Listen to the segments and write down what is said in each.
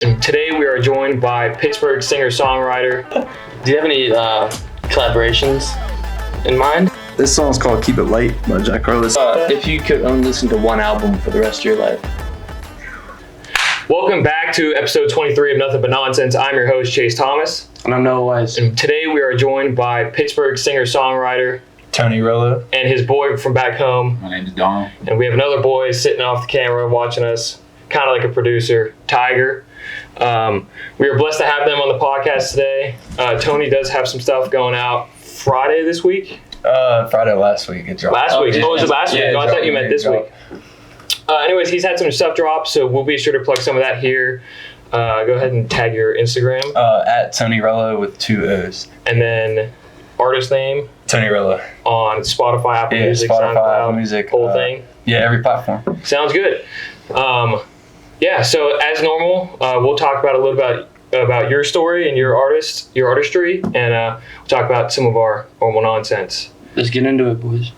And today we are joined by Pittsburgh singer-songwriter. Do you have any collaborations in mind? This song's called Keep It Light by Jack Carlos. If you could only listen to one album for the rest of your life. Welcome back to episode 23 of Nothing But Nonsense. I'm your host, Chase Thomas. And I'm Noah Weiss. And today we are joined by Pittsburgh singer-songwriter Tony Rello. and his boy from back home. My name's Dom. And we have another boy sitting off the camera watching us, kind of like a producer, Tiger. We are blessed to have them on the podcast today. Tony does have some stuff going out Friday this week. Friday last week it dropped. Last week? Oh, was it last week? Yeah, Oh, I thought you meant this week. Anyways, he's had some stuff drop, so we'll be sure to plug some of that here. Go ahead and tag your Instagram. At Tony Rello with 2 O's. And then artist name Tony Rello. on Spotify, Apple Yeah, Music, Spotify, SoundCloud, Apple Music, whole thing. Yeah, every platform. Sounds good. Yeah, so as normal, we'll talk about a little about your story and your artistry, and we'll talk about some of our normal nonsense. Let's get into it, boys.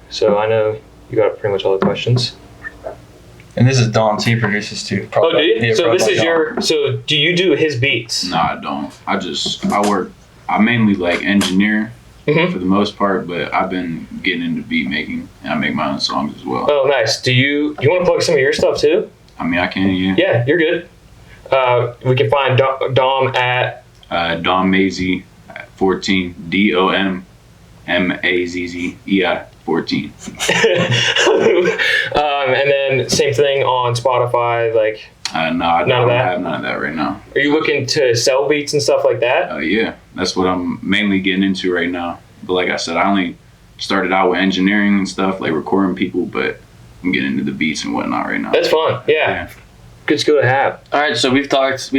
So I know you got pretty much all the questions. And this is Dom's. He produces too. Oh, do you? Yeah, so this is Dom. So do you do his beats? No, I don't. I mainly like engineer for the most part, but I've been getting into beat making, and I make my own songs as well. Oh, nice. Do you want to plug some of your stuff too? I mean, I can, yeah. Yeah, you're good. We can find Dom at Dom Mazzei 14, DOMMAZZEI 14. And then same thing on Spotify. Like, No, I don't have none of that right now. Are you looking to sell beats and stuff like that? Yeah, that's what I'm mainly getting into right now. But like I said, I only started out with engineering and stuff, like recording people, but I'm getting into the beats and whatnot right now. That's fun. Yeah. Good skill to have. All right, so we've talked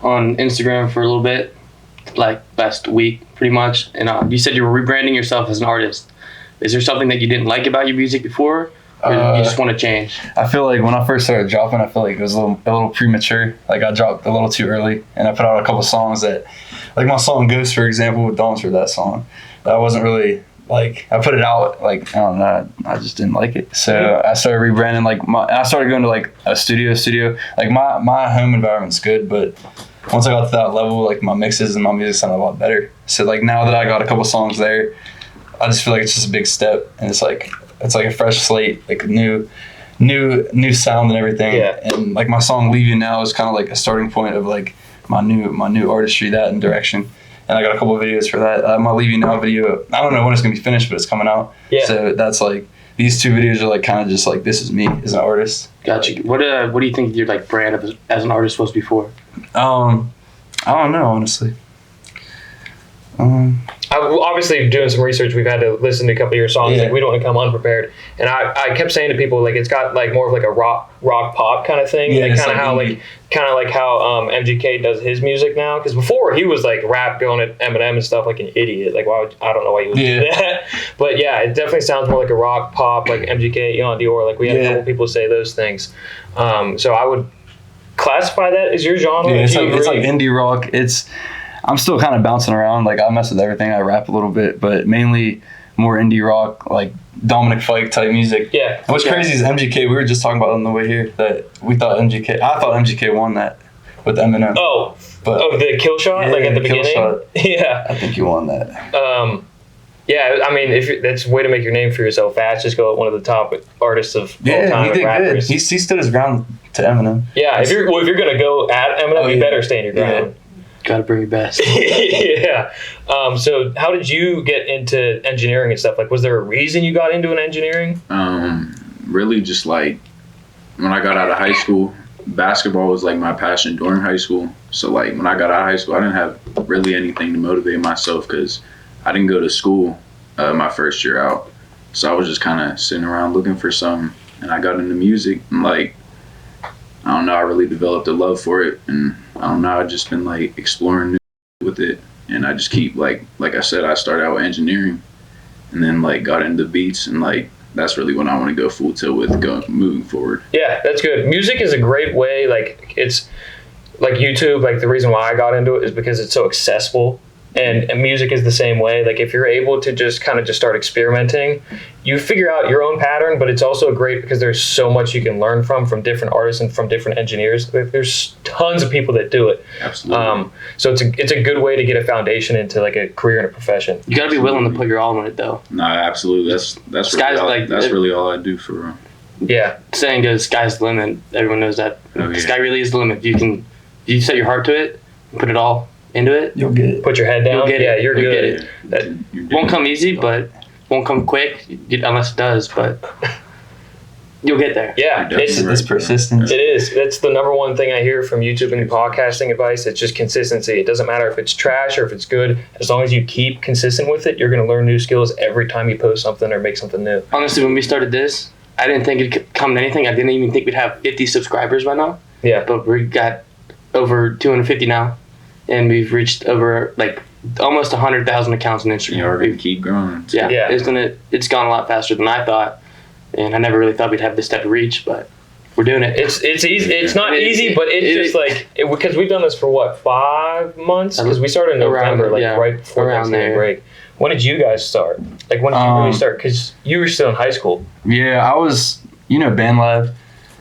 on Instagram for a little bit, like last week, pretty much. And you said you were rebranding yourself as an artist. Is there something that you didn't like about your music before, or you just want to change? I feel like when I first started dropping, I feel like it was a little premature. Like I dropped a little too early, and I put out a couple songs that, like my song Ghost, for example, with Dom's for that song. That wasn't really, like, I put it out, like, I don't know, I just didn't like it. So I started rebranding, I started going to like a studio. Like my home environment's good, but once I got to that level, like my mixes and my music sounded a lot better. So like now that I got a couple songs there, I just feel like it's just a big step, and it's like a fresh slate, like a new sound and everything. Yeah. And like my song Leave You Now is kind of like a starting point of like my new artistry, that and direction. And I got a couple of videos for that. My Leave You Now video, I don't know when it's gonna be finished, but it's coming out. Yeah. So that's like, these 2 videos are like kind of just like, this is me as an artist. Gotcha. What do you think your like brand as an artist was before? I don't know, honestly. Obviously, doing some research, we've had to listen to a couple of your songs. Yeah. Like, we don't want to come unprepared. And I kept saying to people, like, it's got like more of like a rock pop kind of thing. Yeah, like it's kind of like how MGK does his music now. Because before he was like rap going at Eminem and stuff like an idiot. Like, I don't know why he would do that. But yeah, it definitely sounds more like a rock pop, like MGK, Elon Dior. Like we had a couple people say those things. So I would classify that as your genre. Yeah, it's like indie rock. I'm still kind of bouncing around. Like I mess with everything. I rap a little bit, but mainly more indie rock, like Dominic Fike type music. Yeah. And what's crazy is MGK. We were just talking about on the way here that I thought MGK won that with Eminem. Oh, but the kill shot, like at the beginning. Shot, yeah. I think you won that. Yeah, I mean, if that's a way to make your name for yourself fast, just go with one of the top artists of all time. He did rappers. good. He stood his ground to Eminem. Yeah, if you're gonna go at Eminem, you better stand your ground. Yeah. Gotta bring your best. Yeah. So how did you get into engineering and stuff? Like, was there a reason you got into an engineering? Really just like when I got out of high school, basketball was like my passion during high school. So like when I got out of high school, I didn't have really anything to motivate myself because I didn't go to school my first year out. So I was just kind of sitting around looking for something, and I got into music, and like, I don't know, I really developed a love for it, and I don't know, I've just been like exploring new with it, and I just keep like I said, I started out with engineering, and then like got into beats, and like that's really what I want to go full tilt with moving forward. Yeah, that's good. Music is a great way. Like, it's like YouTube. Like, the reason why I got into it is because it's so accessible. And music is the same way. Like if you're able to just kind of just start experimenting, you figure out your own pattern, but it's also great because there's so much you can learn from different artists and from different engineers. There's tons of people that do it. Absolutely. So it's a good way to get a foundation into like a career and a profession. You gotta be willing to put your all in it, though. No, absolutely. That's really all I do for real. Yeah. Saying goes, sky's the limit. Everyone knows that. Oh, The sky really is the limit. If you set your heart to it, put it all into it, You'll get it. Put your head down. You'll get it. You're You'll good. get it. Won't come easy, but won't come quick unless it does. But you'll get there. Yeah, It's persistence. It is. That's the number one thing I hear from YouTube and podcasting advice. It's just consistency. It doesn't matter if it's trash or if it's good. As long as you keep consistent with it, you're going to learn new skills every time you post something or make something new. Honestly, when we started this, I didn't think it could come to anything. I didn't even think we'd have 50 subscribers by now. Yeah. But we got over 250 now. And we've reached over like almost 100,000 accounts on Instagram. We're gonna keep growing. Yeah. Yeah. It's gone a lot faster than I thought. And I never really thought we'd have this type of reach, but we're doing it. It's easy. It's not easy, but it's just like because we've done this for what 5 months? Because we started in November, right before Thanksgiving break. When did you guys start? Like when did you really start? Because you were still in high school. Yeah, I was. Band Lab.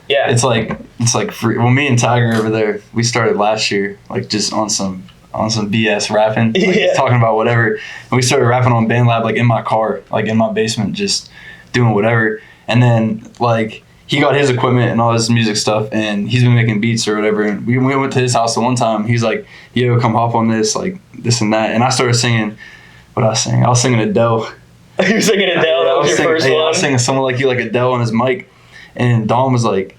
Yeah. It's like free. Well, me and Tiger over there, we started last year, like just on some BS rapping, like talking about whatever. And we started rapping on Band Lab, like in my car, like in my basement, just doing whatever. And then like he got his equipment and all his music stuff, and he's been making beats or whatever. And we went to his house the one time. He's like, "Yo, come hop on this, like this and that." And I started singing. What I was singing? I was singing Adele. You were singing Adele. That was your first one. I was singing "Someone Like You," like Adele on his mic. And Dom was like,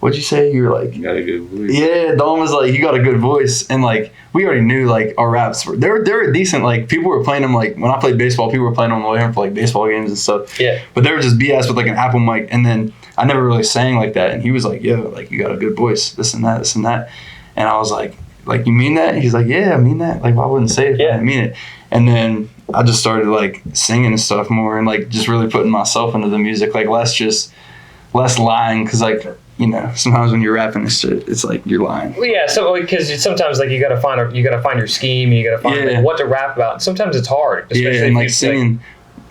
"What'd you say?" You were like, You got a good voice. "Yeah." Dom was like, "You got a good voice," and like we already knew like our raps were they were decent. Like people were playing them like when I played baseball, people were playing them on the way home for like baseball games and stuff. Yeah. But they were just BS with like an Apple mic, and then I never really sang like that. And he was like, "Yo, like you got a good voice, this and that, this and that," and I was like, "You mean that?" He's like, "Yeah, I mean that. Like, well, I wouldn't say it if I didn't mean it." And then I just started like singing and stuff more, and like just really putting myself into the music, like less lying, because like sometimes when you're rapping it's like you're lying. Well, yeah, so because sometimes like you gotta find your scheme, you gotta find like, what to rap about. Sometimes it's hard, especially and if like you, singing.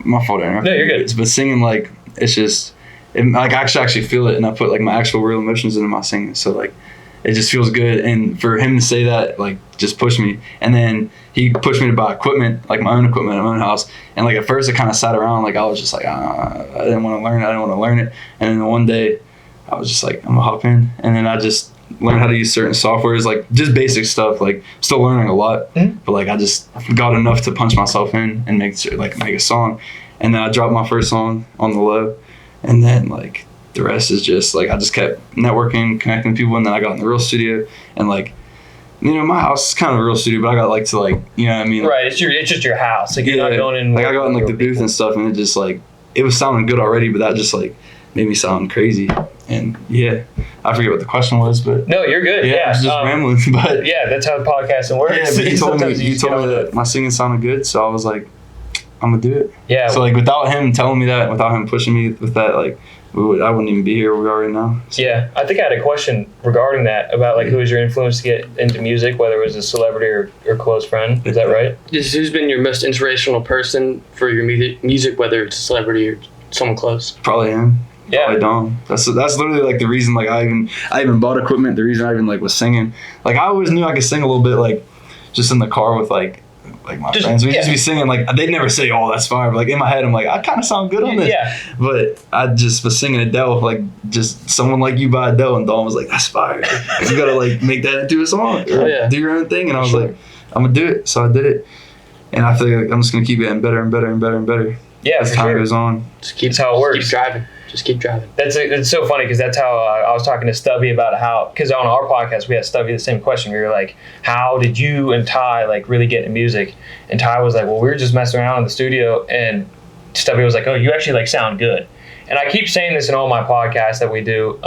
My fault, Aaron. No, you're good. But singing like it's just like I actually feel it, and I put like my actual real emotions into my singing. So like it just feels good, and for him to say that like just pushed me. And then he pushed me to buy equipment, like my own equipment at my own house. And like at first I kind of sat around, like I was just like I didn't want to learn it. And then one day I was just like, I'm gonna hop in, and then I just learned how to use certain softwares, like just basic stuff. Like still learning a lot, but like I just got enough to punch myself in and make a song. And then I dropped my first song on the low, and then like the rest is just like I just kept networking, connecting people, and then I got in the real studio, and like my house is kind of a real studio, but I got like to like what I mean. Right, it's just your house. Like you're not going in. Like I got in like the booth and stuff, and it just like it was sounding good already, but that just like made me sound crazy. And I forget what the question was, but no, you're good. I was just rambling, but yeah, that's how podcasting works. Yeah, but you told me that my singing sounded good, so I was like, I'm gonna do it. Yeah. So like without him telling me that, without him pushing me with that, like I wouldn't even be here where we are right now. So. Yeah, I think I had a question regarding that about like who was your influence to get into music, whether it was a celebrity or close friend. Is that right? Who's been your most inspirational person for your music, whether it's a celebrity or someone close? Probably him. Yeah. Probably Dom. That's literally like the reason like I even bought equipment. The reason I even like was singing. Like I always knew I could sing a little bit, like just in the car with like my friends. We used to be singing, like they'd never say, "Oh, that's fire," but like in my head I'm like, I kind of sound good on this. Yeah. But I just was singing Adele, like just Someone Like You by Adele, and Dawn was like, "That's fire. You gotta like make that into a song or do your own thing." And I was like, "I'm gonna do it." So I did it, and I feel like I'm just gonna keep getting better and better and better and better Yeah, as time goes on. That's how it works. Just keep driving. It's so funny because that's how I was talking to Stubby about how, because on our podcast we had Stubby the same question. We were like, how did you and Ty like really get into music? And Ty was like, well, we were just messing around in the studio, and Stubby was like, oh, you actually like sound good. And I keep saying this in all my podcasts that we do.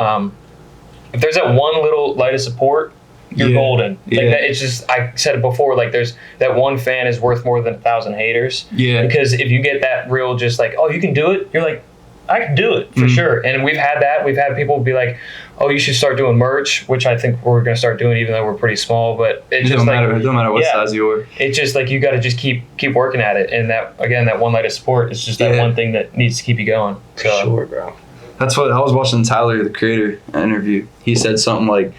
If there's that one little light of support, you're golden. Like that, it's just, I said it before, like there's that one fan is worth more than 1,000 haters. Yeah. Because if you get that real just like, oh, you can do it, you're like, I can do it for sure. And we've had that. We've had people be like, "Oh, you should start doing merch," which I think we're going to start doing, even though we're pretty small. But it don't matter what size you are. It's just like you got to just keep working at it. And that one light of support is just that one thing that needs to keep you going. For sure, bro. That's what I was watching Tyler, the creator, interview. He said something like,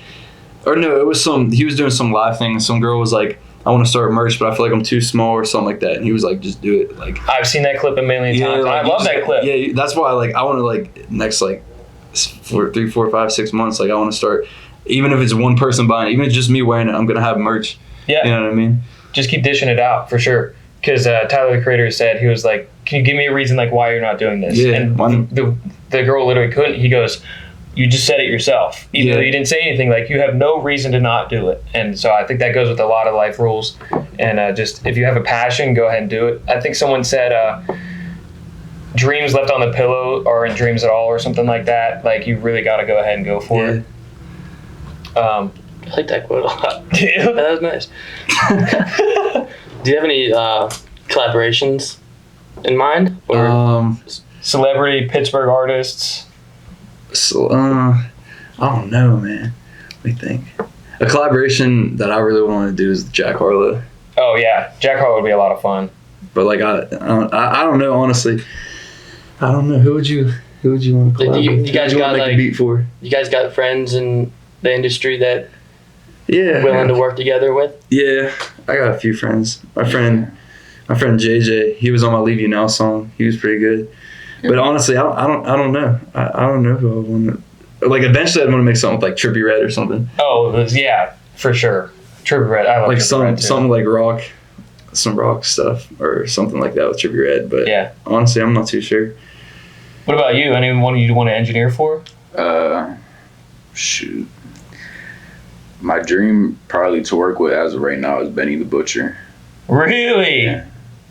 or no, it was he was doing some live thing. And some girl was like, I want to start merch, but I feel like I'm too small or something like that. And he was like, just do it. Like, I've seen that clip a million times. Like, I love that clip. Yeah, that's why I want to next 3, 4, 5, 6 months. I want to start, even if it's one person buying it, even if it's just me wearing it, I'm gonna have merch. Yeah, you know what I mean. Just keep dishing it out for sure. Because Tyler, the creator, said he was like, "Can you give me a reason why you're not doing this?" Yeah, and the girl literally couldn't. He goes, "You just said it yourself. Even though you didn't say anything, you have no reason to not do it." And so I think that goes with a lot of life rules. And just if you have a passion, go ahead and do it. I think someone said, "Dreams left on the pillow aren't dreams at all," or something like that. You really got to go ahead and go for it. I like that quote a lot. Yeah. That was nice. Do you have any collaborations in mind? Or celebrity Pittsburgh artists? So, I don't know, man. Let me think. A collaboration that I really want to do is Jack Harlow. Oh yeah, Jack Harlow would be a lot of fun. But I don't know, honestly. I don't know. Who would you want to collaborate? You guys got a beat for? You guys got friends in the industry that willing to work together with? Yeah, I got a few friends. My friend JJ, he was on my Leave You Now song. He was pretty good. But honestly, I don't know. I don't know who I want to. Eventually, I'd want to make something with Trippie Redd or something. Oh yeah, for sure. Trippie Redd. I love something like rock, some rock stuff or something like that with Trippie Redd. But honestly, I'm not too sure. What about you? Anyone you want to engineer for? Shoot. My dream probably to work with as of right now is Benny the Butcher. Really? Yeah.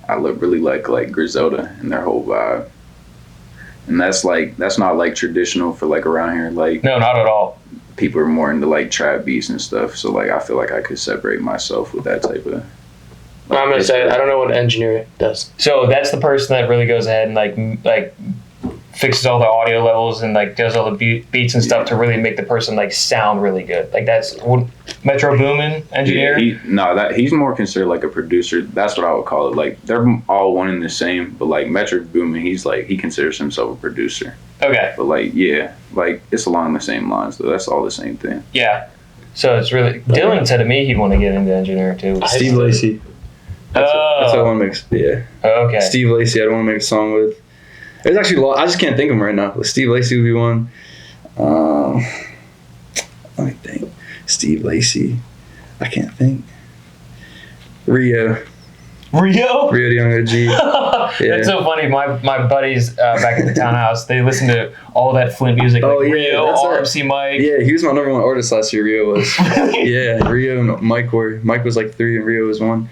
I really like Griselda and their whole vibe. And that's not traditional for around here. No, not at all. People are more into trap beats and stuff. So I feel like I could separate myself with that type of. I'm gonna say I don't know what an engineer does. So that's the person that really goes ahead and fixes all the audio levels and does all the beats and stuff to really make the person sound really good. That's what Metro Boomin engineer. Yeah, he's more considered a producer. That's what I would call it. They're all one and the same, but Metro Boomin, he's he considers himself a producer. Okay. But it's along the same lines though. That's all the same thing. Yeah. So it's really Dylan said to me he'd want to get into engineering too. Steve Lacy. That's what I want to make. Yeah. Okay. Steve Lacy, I'd want to make a song with. There's actually I just can't think of them right now. Steve Lacy would be one. Let me think. Steve Lacy. I can't think. Rio the Young OG. Yeah. That's so funny. My buddies back at the townhouse, they listen to all that Flint music. Rio, RMC Mike. Yeah, he was my number one artist last year. Rio was. Yeah, Rio and Mike were. Mike was 3 and Rio was 1.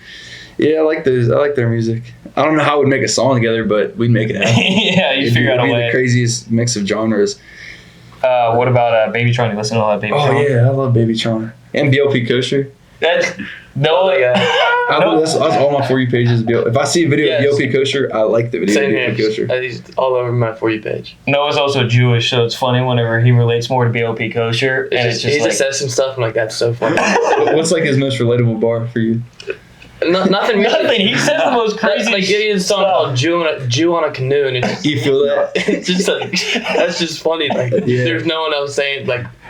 Yeah, I like those. I like their music. I don't know how we'd make a song together, but we'd make it happen. Yeah, you figure out a way. The craziest mix of genres. What about Babytron? You listen to all that Babytron? Oh yeah, I love Babytron and BLP Kosher. That's all my For You pages. If I see a video of BLP Kosher, I like the video of BLP Kosher. He's all over my For You page. Noah's also Jewish, so it's funny whenever he relates more to BLP Kosher. He just says some stuff. I'm like, that's so funny. What's his most relatable bar for you? Nothing. He says the most crazy. He has a song called "Jew on a Canoe," and you feel that? It's just that's just funny. There's no one else saying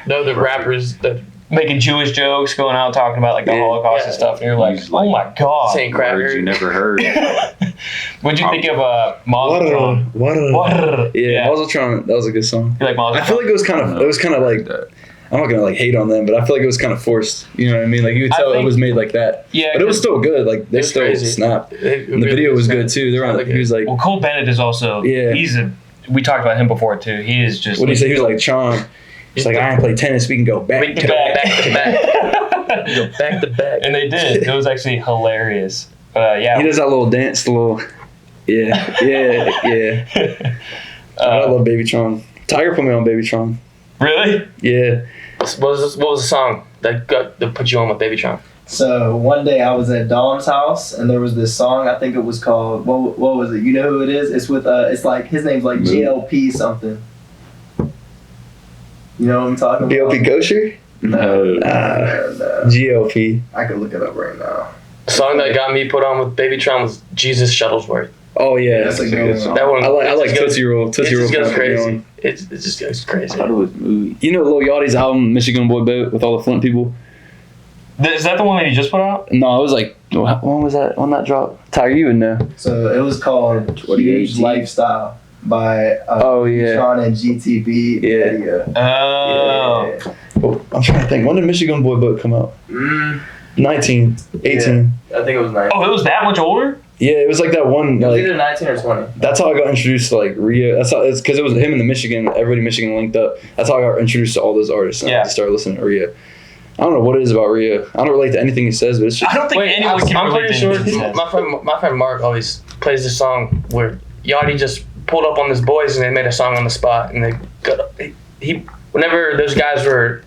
no other rappers that making Jewish jokes, going out talking about the Holocaust and stuff, and you're like, oh my god, saying crackers you never heard. What'd you think of Mazzei? Yeah, Mazzei, that was a good song. You like Mazzei? I feel like it was kind of that. I'm not gonna hate on them, but I feel like it was kind of forced. You know what I mean? You could tell it was made like that. Yeah, but it was still good. They still snapped. And the video was good too. They're on. He was well, Cole Bennett is also. Yeah. We talked about him before too. He is just. What do you say? He was like Sean. He's like, I ain't play tennis. We can go back to back. Go back to back. And they did. It was actually hilarious. Yeah. He does that little dance. Yeah. I love Babytron. Tiger put me on Babytron. Really? Yeah. What was the song that put you on with Babytron? So one day I was at Dom's house and there was this song. I think it was called what was it? You know who it is? It's with it's like his name's like GLP something. You know what I'm talking about? BLP Kosher? No. GLP. I could look it up right now. The song that got me put on with Baby Tron was Jesus Shuttlesworth. Oh yeah, That's a good song. That one. I like Tootsie Roll. Tootsie Roll It just goes goes crazy. It just goes I crazy. thought it was movie. You know Lil Yachty's album Michigan Boy Boat with all the Flint people? Is that the one that you just put out? No, it was like when was that? When that dropped? Tyler, you would know. So it was called Huge 2018. Lifestyle by Oh yeah. Sean and GTB. Yeah. Oh. Yeah. Well, I'm trying to think. When did Michigan Boy Boat come out? 19, 18. I think it was 19. Oh, it was that much older? Yeah, it was like that one. It was Like either 19 or 20. that's how I got introduced to like Rio. That's how it's because it was him and the Michigan. Everybody in Michigan linked up. That's how I got introduced to all those artists. And I Yeah. just started listening to Rio. I don't know what it is about Rio. I don't relate to anything he says, but it's just. I don't think anyone can I'm relate pretty to sure anything he says. my friend Mark always plays this song where Yachty just pulled up on his boys and they made a song on the spot and they got he whenever those guys were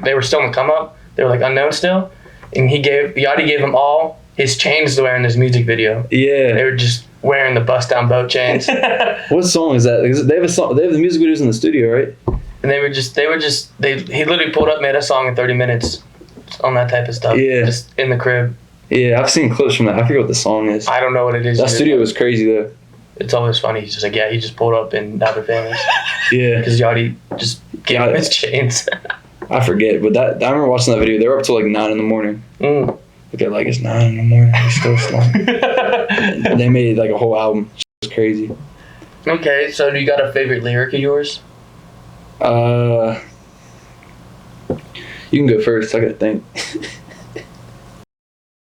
they were still in the come up, they were like unknown still, and Yachty gave them all his chains to wear in this music video. They Yeah. were just wearing the bust down boat chains, and What song is that? Because they have a song. They have the music videos in the studio, right? he literally pulled up, made a song in 30 minutes on that type of stuff. Yeah. Just in the crib. Yeah, I've seen clips from that. I forget what the song is. I don't know what it is. That either. studio was crazy though. It's always funny. He's just like, yeah, he just pulled up and now they're famous. Yeah, Because Yachty just gave him his chains. I forget, but that I remember watching that video. They were up till like 9 in the morning. Mm. Okay, like it's 9 in the morning. It's still slow. And they made like a whole album. It was crazy. Okay, so do you got a favorite lyric of yours? You can go first. I gotta think.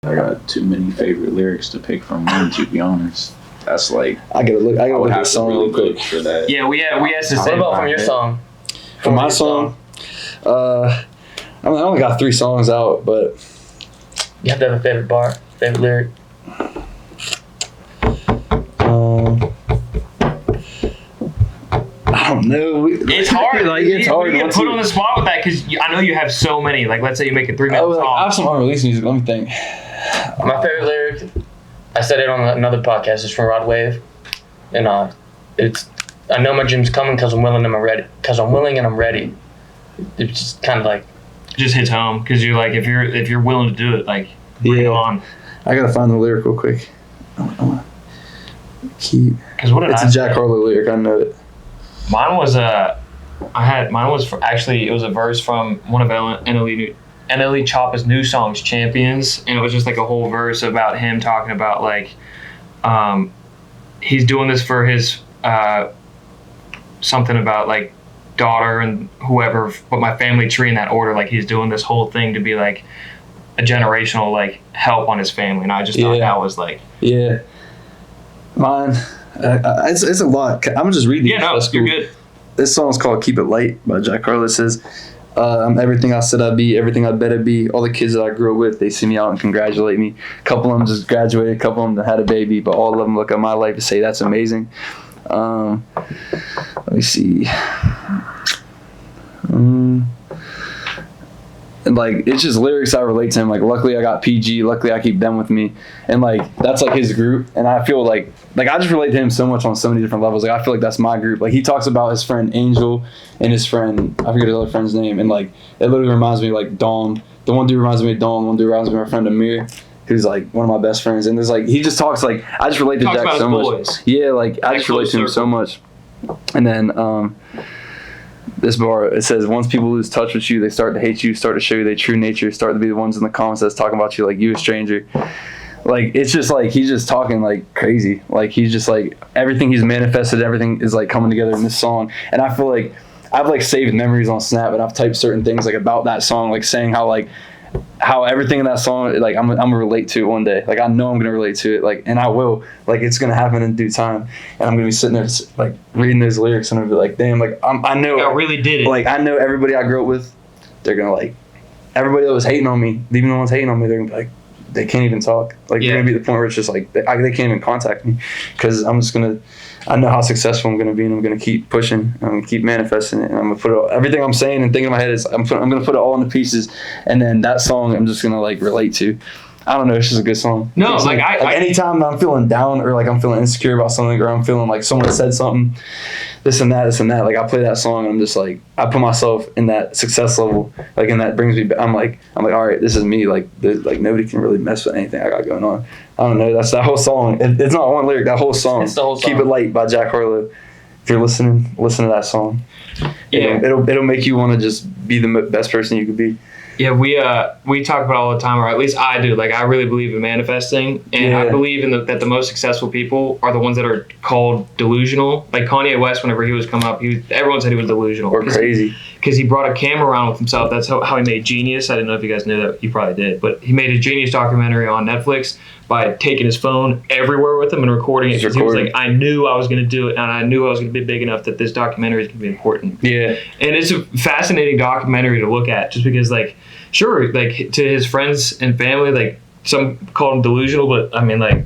I got too many favorite lyrics to pick from one, to be honest. That's like I gotta look. I I gotta would look at have the to song really real quick. look for that. Yeah, we asked the What same. about from your song? For my song, I only got 3 songs out, but You have to have a favorite bar, favorite lyric. I don't know. It's hard. Like it's hard. You get What's put it- on the spot with that because I know you have so many. Like, let's say you make a 3-minute Oh, like, I have song. some unreleased music. Let me think. My favorite lyric, I said it on another podcast, is from Rod Wave. And it's, I know my dream's coming because I'm willing and I'm ready. Because I'm willing and I'm ready. It's just kind of like, Just hits home because you're like, if you're willing to do it, like, bring it Yeah. on. I gotta find the lyric real quick. I wanna keep. Because what did It's I a Jack Harlow lyric. I know it. Mine was actually it was a verse from one of NLE Choppa's new songs, Champions, and it was just like a whole verse about him talking about like he's doing this for his something about like daughter and whoever, but my family tree in that order. Like he's doing this whole thing to be like a generational like help on his family, and I just thought Yeah. that was like Yeah. Mine. It's a lot. I'm gonna just read these. yeah, no, That's you're cool. good. This song's called "Keep It Light" by Jack Harlow. It says, "I'm everything I said I'd be, everything I'd better be. All the kids that I grew up with, they see me out and congratulate me. A couple of them just graduated, a couple of them had a baby, but all of them look at my life and say that's amazing." Let me see. And like it's just lyrics I relate to him. Like luckily I got PG. Luckily I keep them with me, and like that's like his group. And I feel like I just relate to him so much on so many different levels. Like I feel like that's my group. Like he talks about his friend Angel and his friend, I forget his other friend's name, and like it literally reminds me of, like Dawn. The one dude reminds me of Dawn. One dude reminds me of my friend Amir, who's like one of my best friends. And there's like he just talks like I just relate to Talks Jack about so his much. boys. Yeah, like I Like just relate close to him so circle. much. And then this bar, it says, once people lose touch with you, they start to hate you, start to show you their true nature, start to be the ones in the comments that's talking about you like you a stranger. Like, it's just like, he's just talking like crazy. Like, he's just like, everything he's manifested, everything is like coming together in this song. And I feel like I've like saved memories on Snap, and I've typed certain things like about that song, like saying how everything in that song, like I'm gonna relate to it one day. Like I know I'm gonna relate to it, like, and I will. Like it's gonna happen in due time, and I'm gonna be sitting there like reading those lyrics, and I'm gonna be like, damn, like I know, I really did it. like I know everybody I grew up with, they're gonna like everybody that was hating on me, even the ones hating on me, they're gonna be like, they can't even talk. Like they're gonna be at the point where it's just like they can't even contact me because I know how successful I'm gonna be, and I'm gonna keep pushing. I'm gonna keep manifesting it, and I'm gonna put everything I'm saying and thinking in my head is I'm gonna put it all into pieces, and then that song I'm just gonna like relate to. I don't know. It's just a good song. No, like anytime I'm feeling down or like I'm feeling insecure about something or I'm feeling like someone said something, this and that. Like I play that song and I'm just like I put myself in that success level, like, and that brings me. I'm like all right, this is me. Like nobody can really mess with anything I got going on. I don't know. That's that whole song. It's not one lyric. That whole song. It's the whole song. Keep It Light by Jack Harlow. If you're listening, listen to that song. Yeah, it'll make you want to just be the best person you could be. Yeah, we talk about it all the time, or at least I do. Like, I really believe in manifesting, and I believe in that the most successful people are the ones that are called delusional. Like Kanye West, whenever he was coming up, everyone said he was delusional Or crazy. because he brought a camera around with himself. That's how he made Genius. I didn't know if you guys knew that. You probably did, but he made a Genius documentary on Netflix by taking his phone everywhere with him and recording it. Because he was like, I knew I was going to do it, and I knew I was going to be big enough that this documentary is going to be important. Yeah. And it's a fascinating documentary to look at, just because, like, sure, like, to his friends and family, like, some call him delusional, but I mean, like,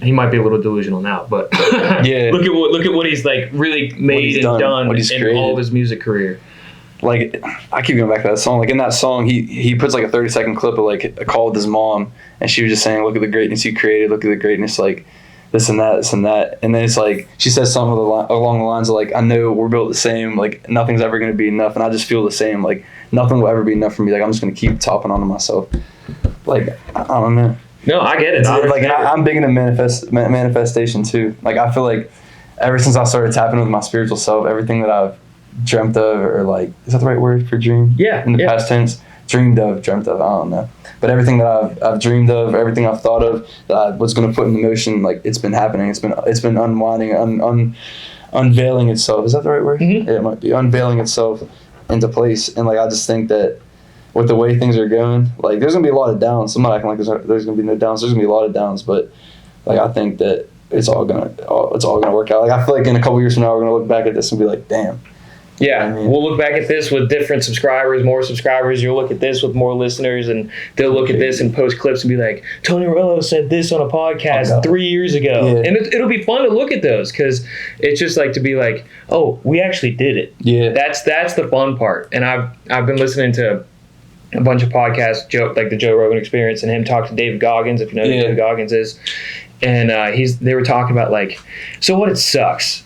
he might be a little delusional now, but Yeah. look at what he's like really made and done what he's in created. all of his music career. Like, I keep going back to that song. Like, in that song, he puts like a 30-second clip of like a call with his mom, and she was just saying, "Look at the greatness you created. Look at the greatness, like this and that, this and that." And then it's like she says something along the lines of like, "I know we're built the same. Like, nothing's ever going to be enough, and I just feel the same. Like, nothing will ever be enough for me. Like, I'm just going to keep topping onto myself." Like, I don't know. No, I get it. I'm big into manifestation too. Like, I feel like ever since I started tapping with my spiritual self, everything that I've dreamt of, or like, is that the right word for dream? Yeah. In the past tense, dreamed of, I don't know. But everything that I've dreamed of, everything I've thought of, that I was going to put into motion, like, it's been happening. It's been unwinding, unveiling itself. Is that the right word? Mm-hmm. Yeah, it might be unveiling itself into place. And like, I just think that with the way things are going, like, there's gonna be a lot of downs. I'm not acting like there's gonna be no downs. There's gonna be a lot of downs, but like, I think that it's all gonna work out. Like, I feel like in a couple years from now, we're gonna look back at this and be like, damn. Yeah, I mean, we'll look back at this with different subscribers, more subscribers. You'll look at this with more listeners, and they'll look at this and post clips and be like, Tony Rello said this on a podcast 3 years ago. Yeah. And it'll be fun to look at those, because it's just like to be like, oh, we actually did it. Yeah. That's the fun part. And I've been listening to a bunch of podcasts, like the Joe Rogan Experience, and him talk to David Goggins, if you know who David Goggins is. And they were talking about, like, so what, it sucks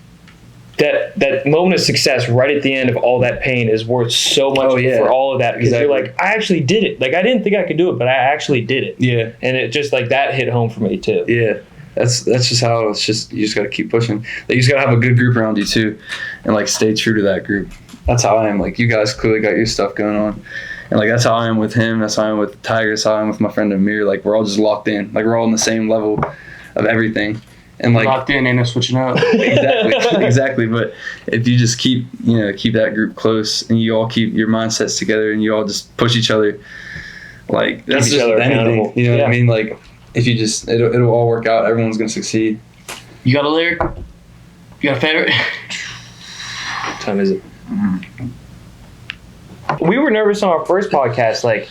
that moment of success right at the end of all that pain is worth so much for all of that, because you're like, I actually did it. Like, I didn't think I could do it, but I actually did it. Yeah. And it just, like, that hit home for me too. Yeah. That's just how it's just, you just got to keep pushing. Like, you just got to have a good group around you too, and like, stay true to that group. That's how I am. Like, you guys clearly got your stuff going on. And like, that's how I am with him. That's how I am with Tiger. That's how I am with my friend Amir. Like, we're all just locked in. Like, we're all on the same level of everything. And like, Locked in, ain't no switching up. exactly. But if you just keep that group close, and you all keep your mindsets together, and you all just push each other, like, that's just with anything. You know what I mean? Like, if you just, it'll all work out. Everyone's gonna succeed. You got a lyric? You got a favorite? What time is it? We were nervous on our first podcast. Like,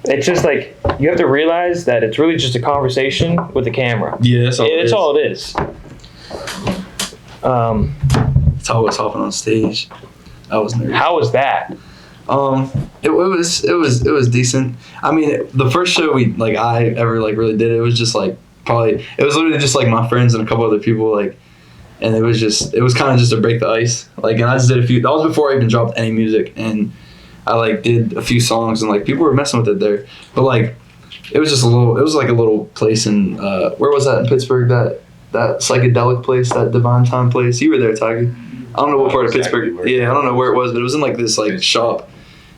it's just like, you have to realize that it's really just a conversation with the camera. Yeah, that's all it is. It's always hopping on stage. I was nervous. How was that? It was decent. I mean, the first show I ever like really did, it was just like, probably, it was literally just like my friends and a couple other people, like, and it was kind of just to break the ice. Like, and I just did a few. That was before I even dropped any music, and I like did a few songs, and like, people were messing with it there. But like, it was like a little place in where was that in Pittsburgh? That psychedelic place, that Divine Time place. You were there, Tiger. I don't know what part of Pittsburgh. Yeah, I don't know where it was, but it was in like this like shop,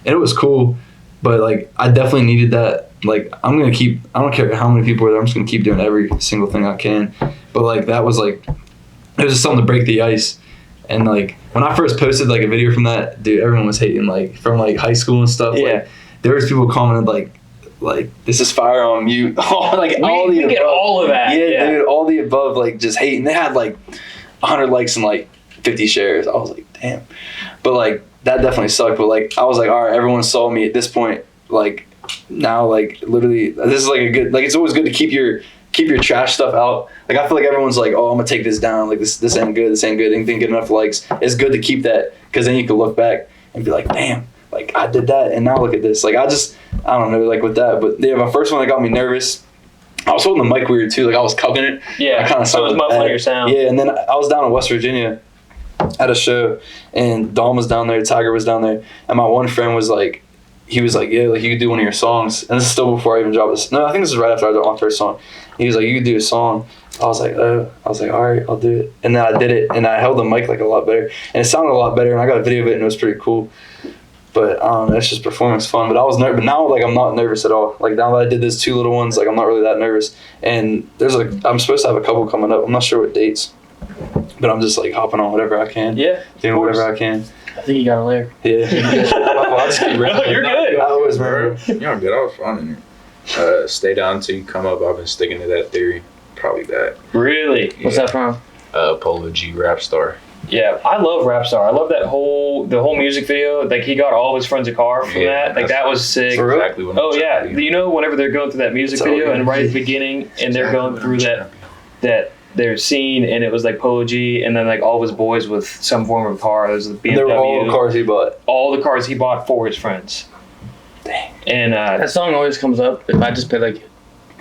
and it was cool. But like, I definitely needed that. Like, I don't care how many people were there. I'm just gonna keep doing every single thing I can. But like, that was like, it was just something to break the ice. And like, when I first posted like a video from that, dude, everyone was hating, like, from like high school and stuff. Yeah. Like, there was people commenting like this is fire on mute. We get all of that. Yeah, dude, all the above, like, just hating. They had like 100 likes and like 50 shares. I was like, damn. But like, that definitely sucked. But like, I was like, all right, everyone saw me at this point. Like, now, like literally, this is like a good, like it's always good to keep your trash stuff out. Like I feel like everyone's like, oh, I'm gonna take this down. Like this ain't good. This ain't good. Ain't get enough likes. It's good to keep that because then you can look back and be like, damn, like I did that and now look at this. Like I don't know, like with that. But yeah, my first one that got me nervous. I was holding the mic weird too. Like I was cupping it. Yeah, I kind of so it was muffling your sound. Yeah, and then I was down in West Virginia at a show, and Dom was down there, Tiger was down there, and my one friend was like, he was like, yeah, like you could do one of your songs. And this is still before I even dropped this. No, I think this is right after I dropped my first song. He was like, you could do a song. I was like, oh. I was like, all right, I'll do it. And then I did it, and I held the mic like a lot better, and it sounded a lot better. And I got a video of it, and it was pretty cool. But it's just performance fun. But I was nervous. But now, like, I'm not nervous at all. Like now that I did those 2 little ones, like I'm not really that nervous. And there's like, I'm supposed to have a couple coming up. I'm not sure what dates, but I'm just like hopping on whatever I can. Yeah, doing whatever I can. I think you got a layer. Yeah. I just keep No, you're good. I always remember. You're good. I was fun in here. Stay down until you come up. I've been sticking to that theory. Probably that. Really? What's that from? Polo G Rap Star. Yeah, I love Rapstar. I love the whole music video. Like he got all his friends a car from that. Like that was sick. For real? Exactly what Oh yeah, you know whenever they're going through that music That's video all and right at the beginning and they're going through that their scene and it was like Polo G and then like all of his boys with some form of car. There's the BMW. They were all the cars he bought. All the cars he bought for his friends. Dang. And That song always comes up if I just play like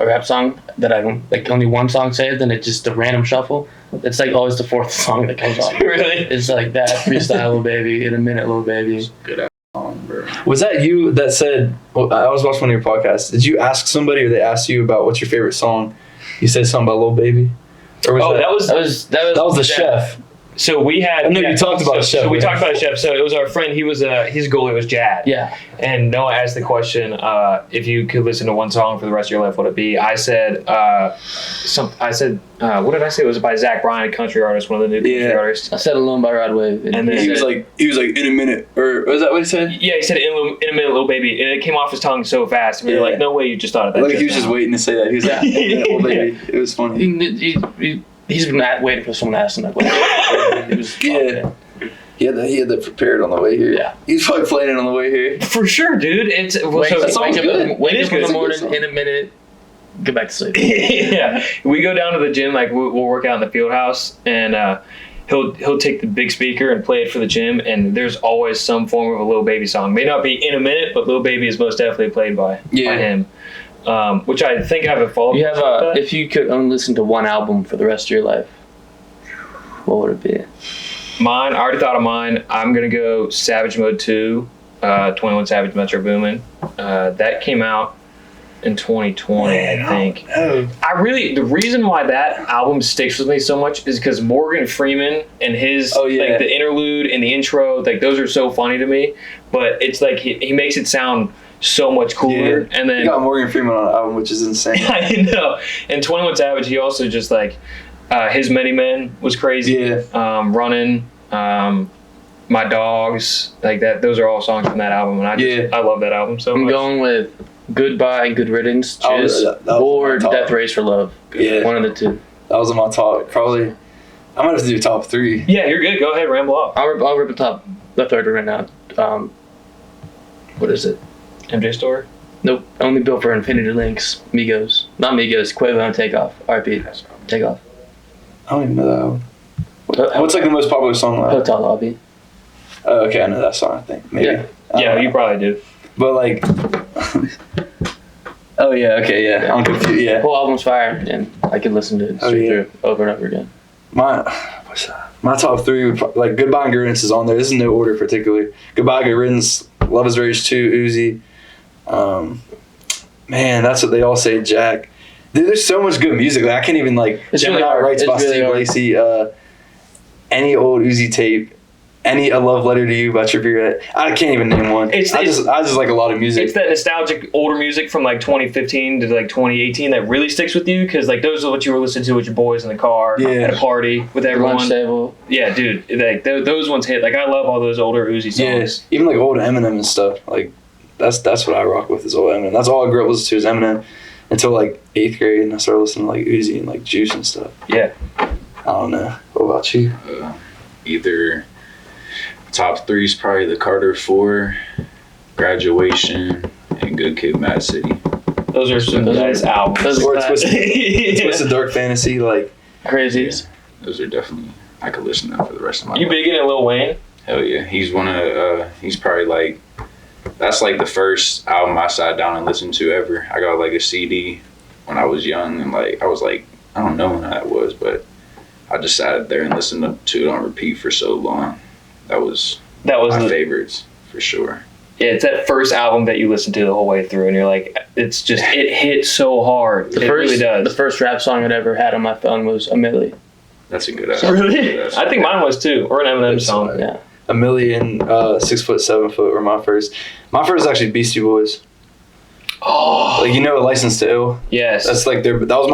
a rap song that I don't like only one song saved and it's just a random shuffle. It's like always the 4th song that comes on. really? It's like that freestyle little baby in a minute little baby. Good ass song, bro. Was that you that said, well, I was watching one of your podcasts. Did you ask somebody or they asked you about what's your favorite song? You said something about Lil Baby? Or was that was the chef. So we had. I know you talked about Chef. So we talked about Chef. So it was our friend. He was his goalie was Jad. Yeah. And Noah asked the question, if you could listen to one song for the rest of your life, what would it be? I said, what did I say? It was by Zach Bryan, a country artist, one of the new country artists. I said Alone by Rod Wave. And then He was like in a minute, or was that what he said? Yeah, he said in a minute, Lil Baby, and it came off his tongue so fast. And we were Yeah. like, no way, you just thought of that. Like he was just waiting to say that. He was like, Lil Baby. It was funny. He's been waiting for someone to ask him that question. It was Yeah. He had that prepared on the way here. Yeah. He's probably playing it on the way here. For sure, dude. It's Wake so, up sounds good. wake It is up in good. the morning It's a good in a minute. Get back to sleep. yeah, we go down to the gym. Like we'll work out in the field house, and he'll take the big speaker and play it for the gym. And there's always some form of a Lil Baby song. May not be in a minute, but Lil Baby is most definitely played by him. Which I think I have a follow-up. You have if you could only listen to one album for the rest of your life, what would it be? Mine, I already thought of mine. I'm going to go Savage Mode 2, 21 Savage Metro Boomin. That came out in 2020, I think. The reason why that album sticks with me so much is because Morgan Freeman and his, like the interlude and the intro, like those are so funny to me. But it's like he makes it sound so much cooler. Yeah. And then You got Morgan Freeman on an album, which is insane. I know. And 21 Savage, he also just like, his Many Men was crazy. Yeah. Running, My Dogs, like that. Those are all songs from that album, and I love that album so I'm much. going with Goodbye, Good Riddance, Oh, Jizz, that was or my top. Death Race for Love. Yeah. One of the two. That was in my top. Probably, I might have to do top 3. Yeah, you're good. Go ahead, ramble off. I'll rip the third one right now. What is it? MJ Story. Nope. Only built for Infinity Links. Migos. Not Migos. Quavo and Takeoff. RP. Takeoff. I don't even know that album. What's like the most popular song? Hotel Lobby. Oh, okay, I know that song. I think maybe. Yeah. Yeah, you probably do. But like, oh yeah, okay, yeah. I'm confused. The Yeah, whole album's fire, and I could listen to it straight through over and over again. my top 3 would like Goodbye and Good Riddance is on there. This is no order particularly. Goodbye, Good Riddance, Love Is Rage 2, Uzi. Man, that's what they all say. Jack. Dude, there's so much good music. Like, I can't even like. It's Gemini really hard. Writes by It's really Steve hard. Lacy. Any old Uzi tape. Any A Love Letter to You by Trippie Redd. I can't even name one. I just like a lot of music. It's that nostalgic older music from like 2015 to like 2018 that really sticks with you because like those are what you were listening to with your boys in the car at a party with everyone. Lunch table. Yeah, dude, like those ones hit. Like I love all those older Uzi songs. Yeah, even like old Eminem and stuff. Like that's what I rock with is old Eminem. That's all I grew up listening to is Eminem until like 8th grade, and I started listening to like Uzi and like Juice and stuff. Yeah. I don't know. What about you? Either top 3 is probably the Carter 4, Graduation, and Good Kid, Mad City. Those are some nice albums. Or Twisted Dark Fantasy, like crazy. Yeah, those are definitely, I could listen to them for the rest of my life. You big into Lil Wayne? Hell yeah. He's he's probably like, that's like the first album I sat down and listened to ever. I got like a CD when I was young, and like I was like, I don't know when that was, but I just sat there and listened to it on repeat for so long. That was my favorites for sure. Yeah, it's that first album that you listen to the whole way through, and you're like, it's just, it hits so hard. It really does. The first rap song I'd ever had on my phone was A Milli. That's a good album. Really? That's I think mine was too, or an Eminem song. Yeah. A Million, 6 Foot, 7 Foot were my first. My first is actually Beastie Boys. Oh. Like, you know, License to Ill? Yes. That's like that was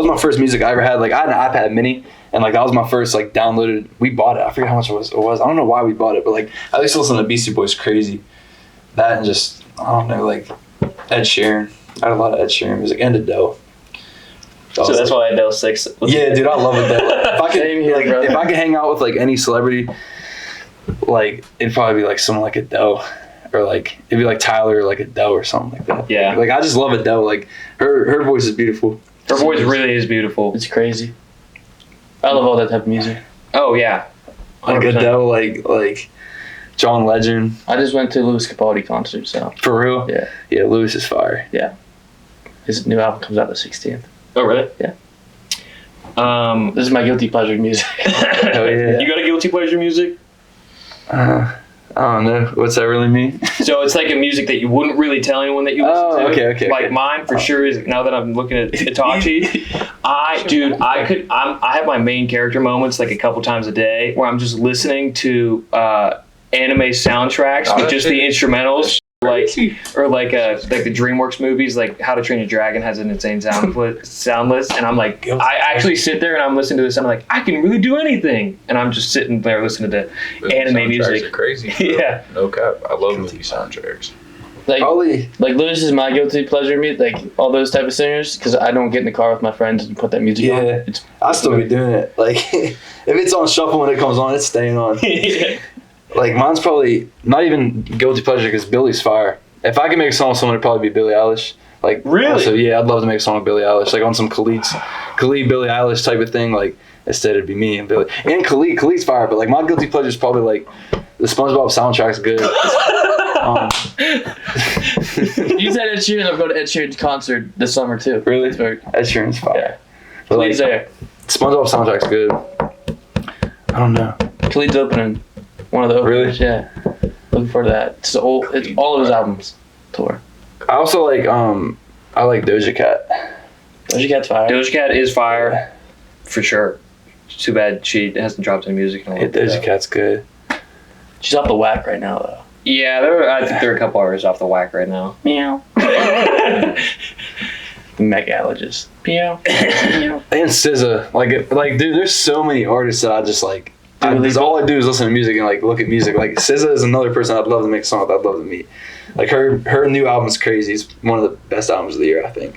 my first music I ever had. Like, I had an iPad mini, and like that was my first like downloaded. We bought it. I forget how much it was. I don't know why we bought it, but like I used to listen to Beastie Boys crazy. That and just, I don't know, like Ed Sheeran. I had a lot of Ed Sheeran music and Adele. So that's why Adele's 6. Yeah, dude, I love Adele. Like, if I could hang out with like any celebrity, like it'd probably be like someone like Adele, or like it'd be like Tyler or like Adele or something like that. Yeah. Like I just love Adele. Like her voice is beautiful. Her voice really is beautiful. It's crazy. I love all that type of music. Oh, yeah. 100%. Like Adele, like John Legend. I just went to a Louis Capaldi concert, so. For real? Yeah. Yeah, Louis is fire. Yeah. His new album comes out the 16th. Oh, really? Yeah. This is my guilty pleasure music. Oh yeah. You got a guilty pleasure music? I don't know. What's that really mean? So it's like a music that you wouldn't really tell anyone that you listen to. Okay. Like mine for sure is, now that I'm looking at Itachi, I have my main character moments like a couple times a day where I'm just listening to anime soundtracks with just the instrumentals. Like the DreamWorks movies, like How to Train Your Dragon has an insane sound list, and I'm like, I actually sit there and I'm listening to this, and I'm like, I can really do anything, and I'm just sitting there listening to anime music. Are crazy. Yeah, no cap. I love movie soundtracks. Like, Probably. like Louis is my guilty pleasure music, like all those type of singers, because I don't get in the car with my friends and put that music on. Yeah, I still be doing it. Like if it's on shuffle when it comes on, it's staying on. Like mine's probably not even guilty pleasure because Billy's fire. If I could make a song with someone, it'd probably be Billie Eilish. Like really? So yeah, I'd love to make a song with Billie Eilish, like on some Khalid Billie Eilish type of thing. Like instead it'd be me and Billie and Khalid's fire. But like my guilty pleasure is probably like the SpongeBob soundtrack's good. You said Ed Sheeran. I'm going to Ed Sheeran's concert this summer too. Really? Ed Sheeran's fire. Yeah. But Khalid's there. SpongeBob soundtrack's good. I don't know. Khalid's opening one of the openers. Really? Yeah. Looking forward to that. It's all of his albums tour. I also like I like Doja Cat. Doja Cat's fire. Doja Cat is fire, for sure. It's too bad she hasn't dropped any music in a while. Yeah, Doja Cat's good. She's off the whack right now though. Yeah, I think there are a couple artists off the whack right now. Meow. The megalogist. Meow. Meow. And SZA, like dude, there's so many artists that I just like. All I do is listen to music and like look at music. Like SZA is another person I'd love to make a song with. I'd love to meet. Like her new album's crazy. It's one of the best albums of the year, I think.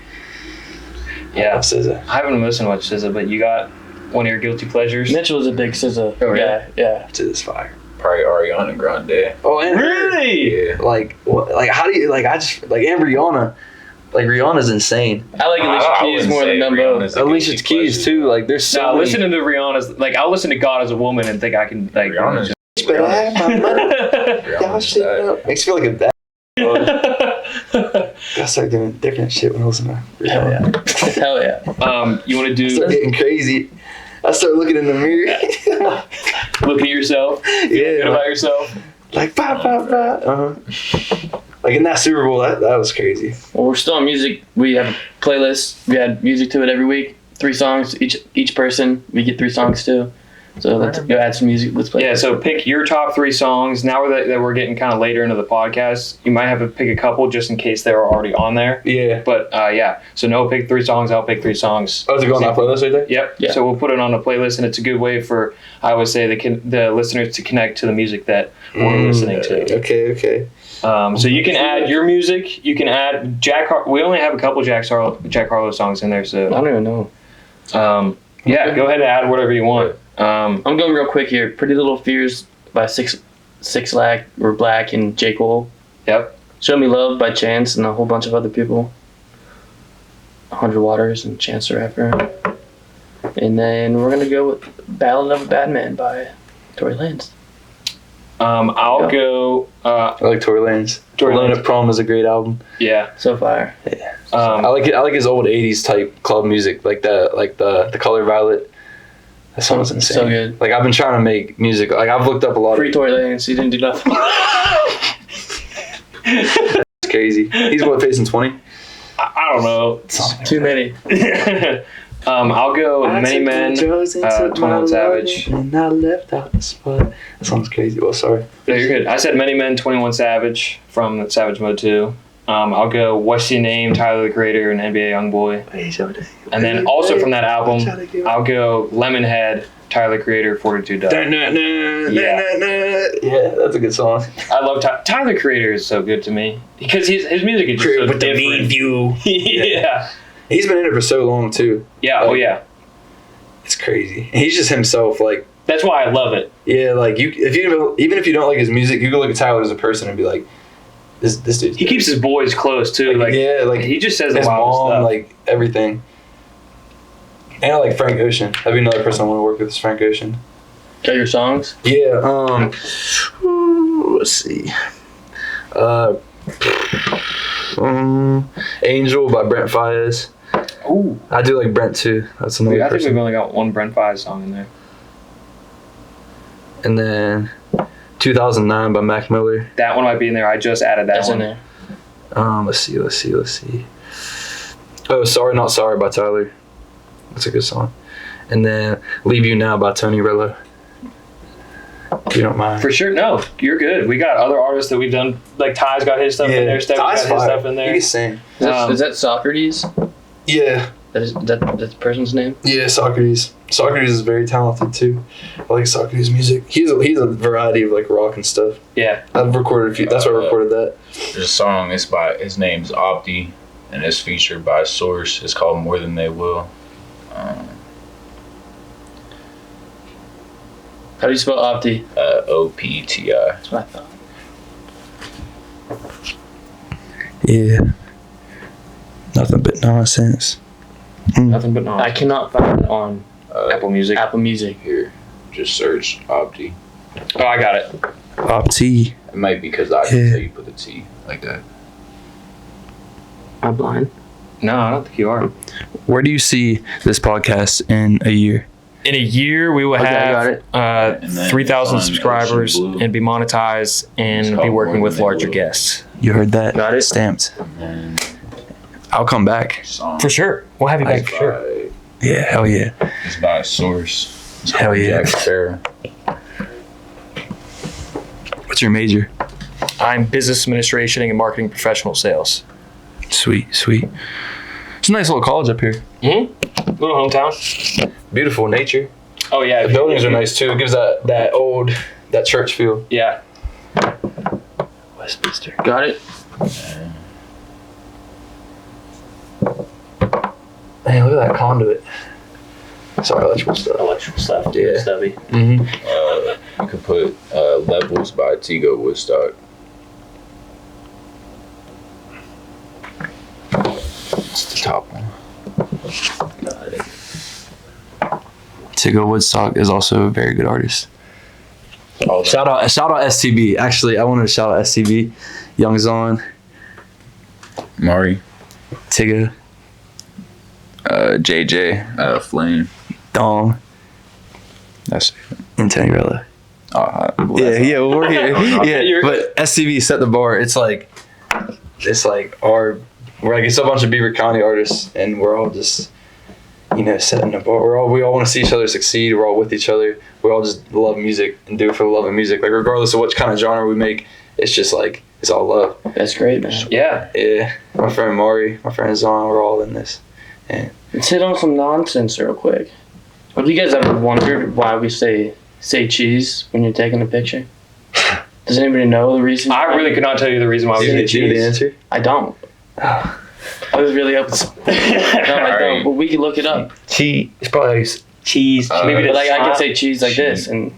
Yeah, I love SZA. I haven't listened to much SZA, but you got one of your guilty pleasures. Mitchell is a big SZA really? guy. Yeah. SZA's fire. Probably Ariana Grande. Oh, and Really? Yeah. like what? Like how do you like? I just like and Rihanna. Like Rihanna's insane. I like Alicia Keys more than Dumbo. Alicia Keys too. Like there's so No, many. listening to Rihanna's, like I'll listen to God as a Woman and think I can like. Rihanna's Better have my money. Y'all Rihanna's shit that. up. Makes me feel like a bad. Gotta start doing different shit when I listen to Rihanna. Hell yeah. You want to I start do getting crazy. I start looking in the mirror. look at yourself, feel good Yeah, about yourself. like bye. Like in that Super Bowl, that was crazy. Well, we're still on music. We have a playlist. We add music to it every week. 3 songs each person. We get 3 songs too. So let's go add some music. Let's play. Yeah, so pick your top 3 songs. Now that we're getting kind of later into the podcast, you might have to pick a couple just in case they were already on there. Yeah. But yeah, so Noah pick 3 songs. I'll pick 3 songs. Oh, is it going on that playlist right there? Yep. Yeah. So we'll put it on a playlist, and it's a good way for, I would say, the listeners to connect to the music that we're listening to. Okay. So you can add your music. You can add we only have a couple Jack Harlow songs in there, I so don't even know. yeah, go ahead and add whatever you want. I'm going real quick here. Pretty Little Fears by Six Lag or Black and J. Cole. Yep. Show Me Love by Chance and a whole bunch of other people. 100 Waters and Chance the Rapper. And then we're going to go with Ballad of a Bad Man by Tory Lanez. I'll go. I like Tory Lanez. Tory Alone Lanez. at Prom is a great album. Yeah. So fire. Yeah. I like his old '80s type club music, like the Color Violet. That song was insane. So good. Like I've been trying to make music. Like I've looked up a lot. Free Tory Lanez. He didn't do nothing. It's crazy. He's what, facing 20? I don't know. Too many. I'll go Many Men, 21 Savage. And I left out the spot. That sounds crazy. Well, sorry. No, you're good. I said Many Men, 21 Savage from Savage Mode 2. I'll go What's Your Name, Tyler the Creator, and NBA Youngboy. And then also from that album, I'll go Lemonhead, Tyler the Creator, 42 Dugg. Yeah, that's a good song. I love Tyler the Creator is so good to me because his music is just so with the different. mean view. Yeah. He's been in it for so long too. Yeah. Like, Oh yeah. It's crazy. He's just himself. Like, That's why I love it. yeah, like even if you don't like his music, you can look at Tyler as a person and be like, this dude. He keeps his boys close too. Like yeah, like he just says a his lot of mom, stuff. like everything. And I like Frank Ocean. That'd be another person I want to work with is Frank Ocean. Got your songs? Yeah. Let's see. Angel by Brent Faiyaz. Ooh. I do like Brent too. That's another I think person. we've only got one Brent Faiyaz song in there. And then 2009 by Mac Miller. That one might be in there. I just added that That's one. in there. Let's see. Oh, Sorry Not Sorry by Tyler. That's a good song. And then Leave You Now by Tony Rello. If you don't mind. For sure. No, you're good. We got other artists that we've done. Like Ty's got his stuff in there. Steph's got his stuff in You there. can sing. Is that Socrates? Yeah. That's the person's name? Yeah, Socrates. Socrates is very talented too. I like Socrates' music. He's a variety of like rock and stuff. Yeah. I've recorded a few. That's why I recorded that. There's a song. It's by his name's Opti, and it's featured by Source. It's called More Than They Will. How do you spell Opti? OPTI. That's what I thought. Yeah. Nothing but nonsense. Nothing but not. I cannot find it on Apple Music. Apple Music. Here, just search Opti. Oh, I got it. Opti. It might be because I can tell you put the T like that. I'm blind. No, I don't think you are. Where do you see this podcast in a year? In a year, we will Okay, I got have it. And then 3,000 it's on subscribers Ocean Blue. and be monetized It's and be called working More with Than They larger Will. guests. You heard that? Got it. Stamped. And then I'll come back. song. For sure. We'll have you back It's for sure. by, Yeah, hell yeah. it's by Source. It's Hell called yeah. Jack Sparrow. What's your major? I'm business administration and marketing professional sales. Sweet. It's a nice little college up here. Little hometown. Beautiful nature. Oh, yeah. The buildings are nice too. It gives that church feel. Yeah. Westminster. Got it. Man, look at that conduit. Sorry, electrical stuff. Electrical stuff. Yeah. Stubby. Mm-hmm. You could put Levels by Tigo Woodstock. It's the top one. Got it. Tigo Woodstock is also a very good artist. All that. Shout out STB. Actually, I wanted to shout out STB. Young Zon, Mari. Tigo, JJ. Flame. Dom, That's and Tony Rello. well, Yeah, well, we're here. Yeah, You're but STV set the bar. It's like we're like it's a bunch of Beaver County artists, and we're all just setting the bar. We all want to see each other succeed. We're all with each other. We all just love music and do it for the love of music. Like regardless of what kind of genre we make, it's just like it's all love. That's great, man. Yeah. Yeah, my friend Mari, my friend Zon, we're all in this. Let's hit on some nonsense real quick. Have you guys ever wondered why we say cheese when you're taking a picture? Does anybody know the reason? I really could not tell you the reason why we Do did you know the cheese. answer? I don't. I was really up. No, I don't. But we can look it up. Cheese. It's probably cheese. Maybe But like I smile. can say cheese like this and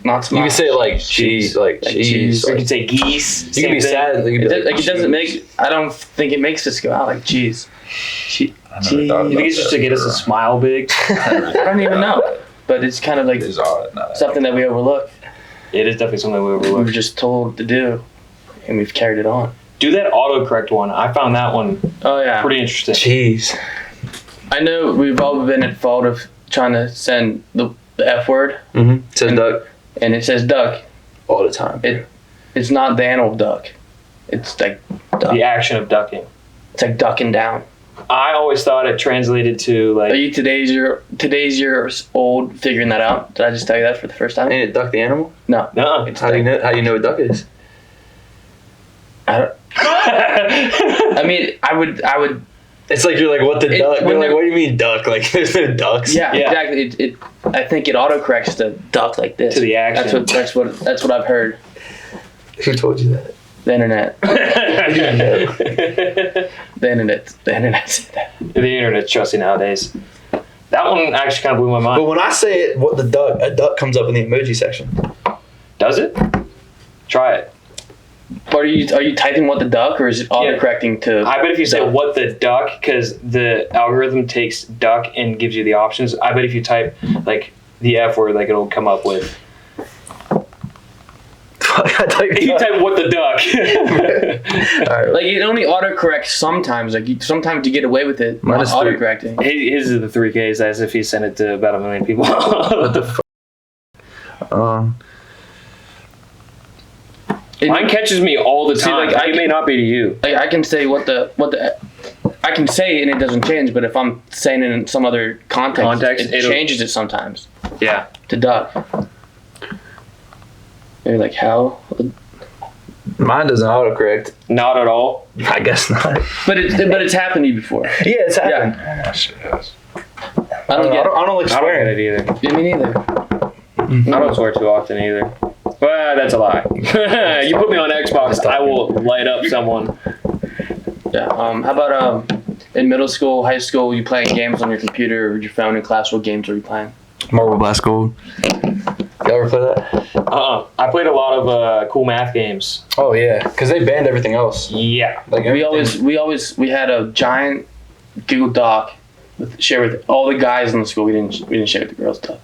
not You smile. can say it like cheese, like cheese. Or you Like, can say geese. you same can be thing. sad. You It, can be like, it doesn't make. I don't think it makes us go out like cheese. I never cheese. thought You think it's just to get us to smile big? I don't even know, but it's kind of like It's odd. No. something that we overlook. It is definitely something we We overlook. were just told to do, and we've carried it on. Do that autocorrect one. I found that one Oh yeah. pretty interesting. Cheese. I know we've all been at fault of trying to send the F word, Mm-hmm. Says duck and it says duck. all the time. It's not the animal duck. It's like duck. The action of ducking. It's like ducking down. I always thought it translated to Are like you today's years old figuring that out? Did I just tell you that for the first time? Ain't it duck the animal? No. no. It's How do you know? How do you know what duck is? I don't. I mean, I would. It's like you're like, what the It- duck? when You're like, they're- what do you mean duck? Like there's no ducks. Yeah, Yeah. exactly. I think it autocorrects to duck like this. To the action. That's what I've heard. Who told you that? The internet. the The internet said that. internet's trusty nowadays. That one actually kind of blew my mind. But when I say it, what the duck? A duck comes up in the emoji section. Does it? Try it. But are you typing what the duck or is it autocorrecting to? I bet if you say duck? what the duck, because the algorithm takes duck and gives you the options. I bet if you type like the F word, like it'll come up with. If you type what the duck. Like it only autocorrects sometimes. Like sometimes you get away with it. Mine Not is three. autocorrecting. His is the 3Ks as if he sent it to about 1 million people. What the fuck? Mine catches me all the See, time. like, It may not be to you. Like I can say what the I can say it and it doesn't change. But if I'm saying it in some other context, it it'll- changes it sometimes Yeah. to duck. Maybe like how? Mine doesn't autocorrect. Not at all. I guess not. But it's happened to you before. Yeah, it's happened. I I don't get. don't like I don't get swearing. it either. Yeah, me neither. I don't swear too often either. Well, that's a lie. You put me on Xbox, I will light up someone. Yeah. How about in middle school, high school, you playing games on your computer or your phone in class? What games were you playing? Marble Blast Gold. You ever play that? I played a lot of cool math games. Oh yeah, because they banned everything else. Yeah. Like We everything. we had a giant Google Doc share with all the guys in the school. We didn't share with the girls stuff.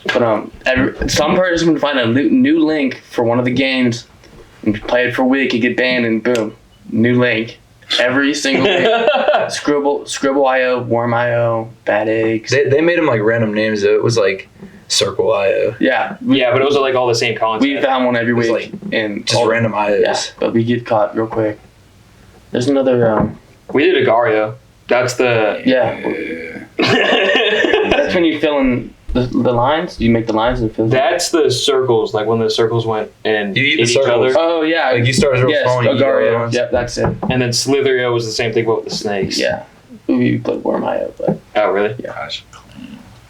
But some person would find a new link for one of the games and play it for a week. You get banned and boom, new link. Every single week. Scribble.io, Worm.io, Bad Eggs. They made them like random names though. It was like Circle.io. Yeah, Yeah, but it was like all the same content. we found one every was week and Just random IOs. Yeah, but we get caught real quick. There's another. We did Agario. That's the. Yeah, that's when you fill in the lines. You make the lines and fill. That's the circles, like when the circles went and You eat the hit each circles. other. Oh yeah, Like you start as real yes, small. and you eat all the Agario. ones. Yep, that's it. And then Slitherio was the same thing, but with the snakes. Yeah, we played Worm.io, but Oh, really? Gosh.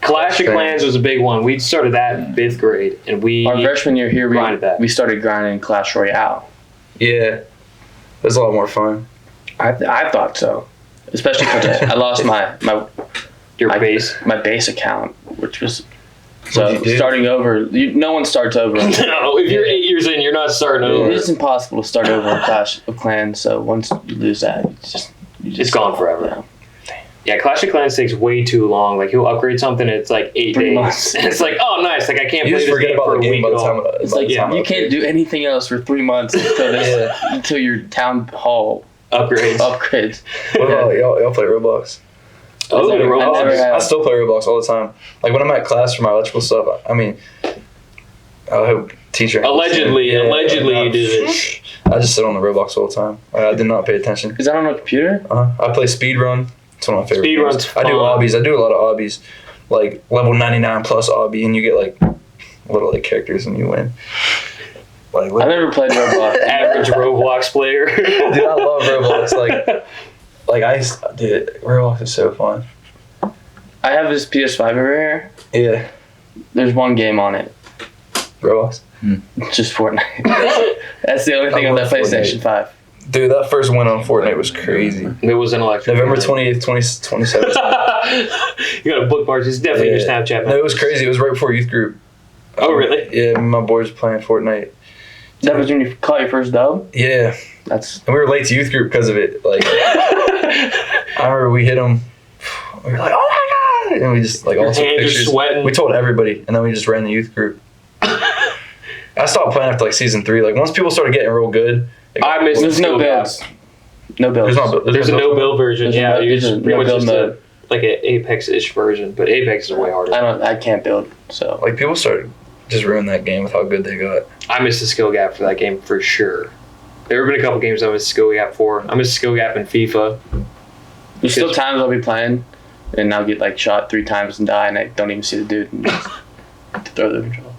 Clash of Clans was a big one. We started that in 5th grade, and we. our freshman year here, grinded that. we started grinding Clash Royale. Yeah. It was a lot more fun. I thought so, especially because I lost my Your base. my base account, which was What'd so you do? starting over. No one starts over. No, if you're 8 years in, you're not starting over. It's impossible to start over in Clash of Clans. So once you lose that, It's gone forever. Yeah. Yeah, Clash of Clans takes way too long. Like, he'll upgrade something, and it's like 8 3 days. months. And it's like, oh, nice. Like, I can't You play just this forget game about for the a game week by the at time. all. It's like you can't do anything else for 3 months until until your town hall Upgrades. upgrades. What about y'all play Roblox? Oh, the I never Roblox. have. I still play Roblox all the time. Like when I'm at class for my electrical stuff. I mean, I hope teacher. Allegedly Yeah, you no. do this. I just sit on the Roblox all the time. I did not pay attention. Is that on a computer? I play speedrun. It's one of my favorite. Speedrun's games. I do fun. obbies. I do a lot of obbies, like level 99 plus obby, and you get like little like characters and you win. Like, I've never played Roblox. Average Roblox player. dude, I love Roblox. Dude, Roblox is so fun. I have this PS5 over here. Yeah, There's one game on it. Roblox. It's just Fortnite. That's the only thing I on that love PlayStation 5. Dude, that first win on Fortnite was crazy. It was an electric. November 28th, 2017. You got a bookmark. It's definitely your Snapchat. No, it was crazy. It was right before youth group. Oh, really? Yeah, my boys were playing Fortnite. That was when you caught your first dub? Yeah. And we were late to youth group because of it. Like, I remember we hit them. We were like, oh my God. And we just, like, all took pictures. Sweating. We told everybody. And then we just ran the youth group. I stopped playing after, like, season 3. Like, once people started getting real good. Like, I missed There's no builds. No builds. There's a no-build version. Yeah, you're just pretty much just mode. like an Apex-ish version. But Apex is way harder. I can't build, so. Like, people started just ruining that game with how good they got. I missed the skill gap for that game for sure. There have been a couple games I missed skill gap for. I missed skill gap in FIFA. There's still times I'll be playing, and I'll get, like, shot 3 times and die, and I don't even see the dude and just throw the control.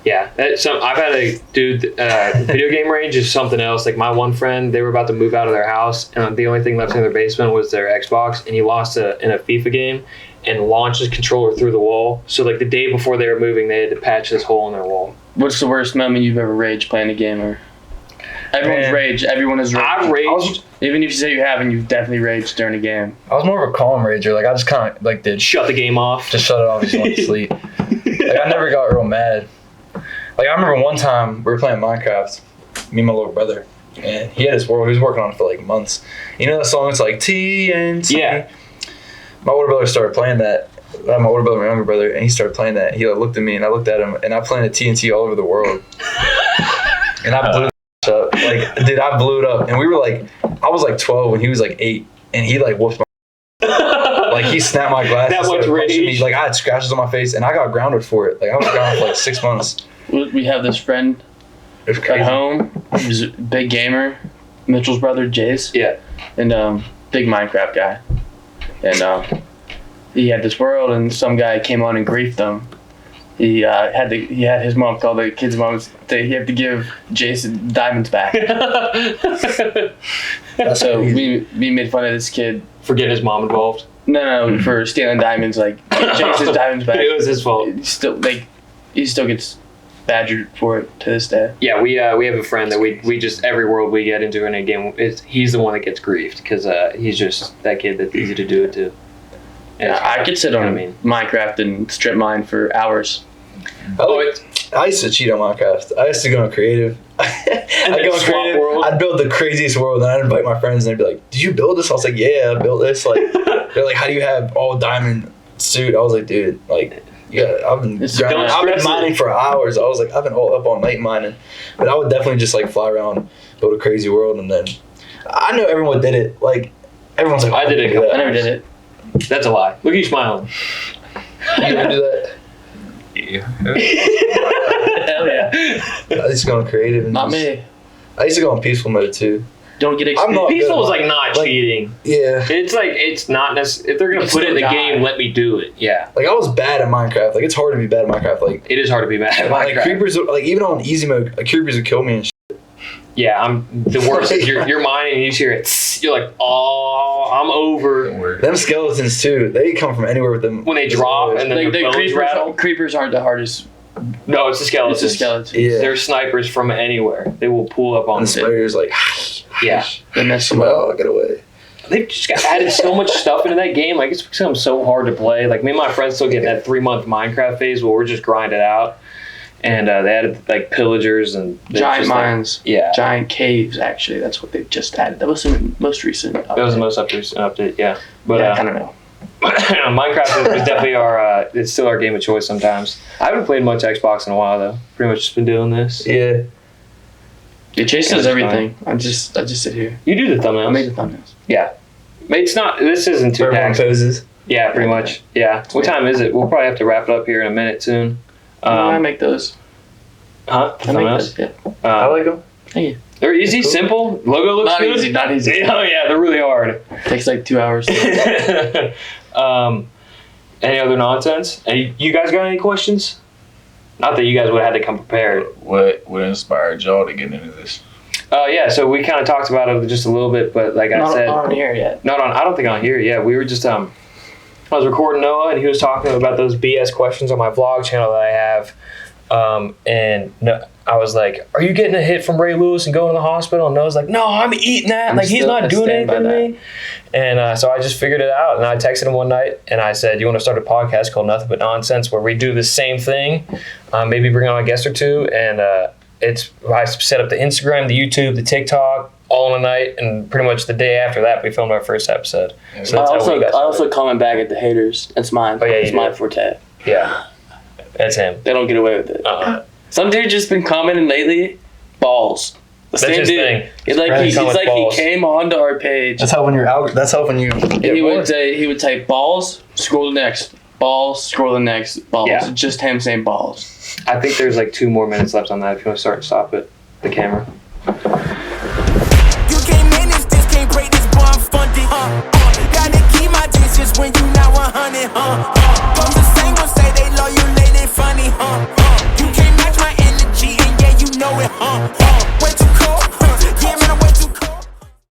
Yeah, I've had a dude. Video game range is something else. Like my one friend, they were about to move out of their house, and the only thing left in their basement was their Xbox, and he lost in a FIFA game, and launched his controller through the wall. So like the day before they were moving, they had to patch this hole in their wall. What's the worst moment you've ever raged playing a game? Or everyone's raged. Everyone has raged. I've raged. Even if you say you haven't, you've definitely raged during a game. I was more of a calm rager. Like, I just kind of, like, did Shut the game off. just shut it off and just went to sleep. Like, I never got real mad. Like, I remember one time we were playing Minecraft, me and my little brother, and he had his world. He was working on it for like months. You know that song? It's like TNT. Yeah. My older brother started playing that. I had my older brother, my younger brother, and he started playing that. He like, looked at me, and I looked at him, and I planted TNT all over the world. And I blew it up. Like, dude, I blew it up. And we were like, I was like 12 and he was like 8, and he like whooped my. Like, he snapped my glasses. That much rage. Like, I had scratches on my face, and I got grounded for it. Like, I was grounded for like 6 months. We have this friend It was crazy. at home. He's a big gamer. Mitchell's brother, Jace. Yeah. And big Minecraft guy. And he had this world, and some guy came on and griefed him. He had his mom call the kid's mom. He had to give Jason diamonds back. So we made fun of this kid For getting his mom involved. No, for stealing diamonds. Like, Jason's diamonds back. It was his fault. He still gets badgered for it to this day. Yeah, we have a friend that we just every world we get into in a game, he's the one that gets griefed because he's just that kid that's easy to do it to. And I could sit on Minecraft and strip mine for hours. I used to cheat on Minecraft. I used to go on creative. I'd go on creative. World. I'd build the craziest world, and I'd invite my friends, and they'd be like, "Did you build this?" I was like, "Yeah, I built this." Like, they're like, "How do you have all diamond suit?" I was like, "Dude, like, yeah, I've been mining for hours." I was like, "I've been up all night mining," but I would definitely just like fly around, build a crazy world, and then I know everyone did it. Like, everyone's like, I did it. I never did it. That's a lie. Look at you smiling. You never do that. Yeah. Hell yeah. I used to go on creative. And Not me. I used to go on peaceful mode too. Don't get I'm exposed. not Peaceful good. is like not cheating. Yeah. It's not necessary. If they're gonna put it in the game, let me do it. Yeah. Like, I was bad at Minecraft. Like, it's hard to be bad at Minecraft. Like, It is hard to be mad at like Minecraft. creepers, like, even on easy mode, like, creepers would kill me and shit. Yeah, I'm the worst. You're mining and you just hear it. You're like, oh, I'm over. Them skeletons too, they come from anywhere with them. When they drop and then the bones rattle. Creepers aren't the hardest. No, it's the skeletons. It's the skeletons. Yeah. They're snipers from anywhere. They will pull up on And the them. sprayer's like, Yeah. They mess them well, up. get away. They've just added so much stuff into that game. Like, it's become so hard to play. Like, me and my friends still get in that 3-month Minecraft phase where we're just grinding out. And they added, like, pillagers and... Giant mines. Yeah. Giant caves, actually. That's what they just added. That was the most recent update. That was the most recent update, yeah. But Yeah, I don't know. Minecraft is definitely it's still our game of choice sometimes. I haven't played much Xbox in a while, though. Pretty much just been doing this. Yeah. Yeah, Chase does everything. I just sit here. You do the thumbnails. I made the thumbnails. Yeah. It's not... This isn't too Everyone taxing. poses. Yeah, pretty much. Yeah. What time is it? We'll probably have to wrap it up here in a minute soon. I make those. Huh? The I make thumbnails? those, yeah. I like them. Thank you. They're easy, simple. Logo looks Not good. easy, not easy. Oh yeah, they're really hard. Takes like 2 hours. Any other nonsense? You guys got any questions? Not that you guys would have had to come prepared. What inspired y'all to get into this? Yeah, so we kind of talked about it just a little bit, but like I said, Not on here yet. I don't think on here. Yeah, we were just I was recording Noah, and he was talking about those BS questions on my vlog channel that I have. And no, I was like, "Are you getting a hit from Ray Lewis and going to the hospital?" And Noah's like, "No, I'm eating that. Like he's not doing anything to me." And so I just figured it out, and I texted him one night, and I said, "You want to start a podcast called Nothing But Nonsense, where we do the same thing, maybe bring on a guest or two?" And I set up the Instagram, the YouTube, the TikTok, all in a night, and pretty much the day after that, we filmed our first episode. So that's how we got started. I also comment back at the haters. That's mine. Oh, yeah, it's my forte. Yeah, that's him. They don't get away with it. Some dude just been commenting lately. Balls. The That's same his dude. thing. He's like he came onto our page. That's helping That's helping you. He would type balls. Scroll the next. Balls. Scroll the next. Balls. Yeah. Just him saying balls. I think there's like 2 more minutes left on that if you want to start and stop it. The camera.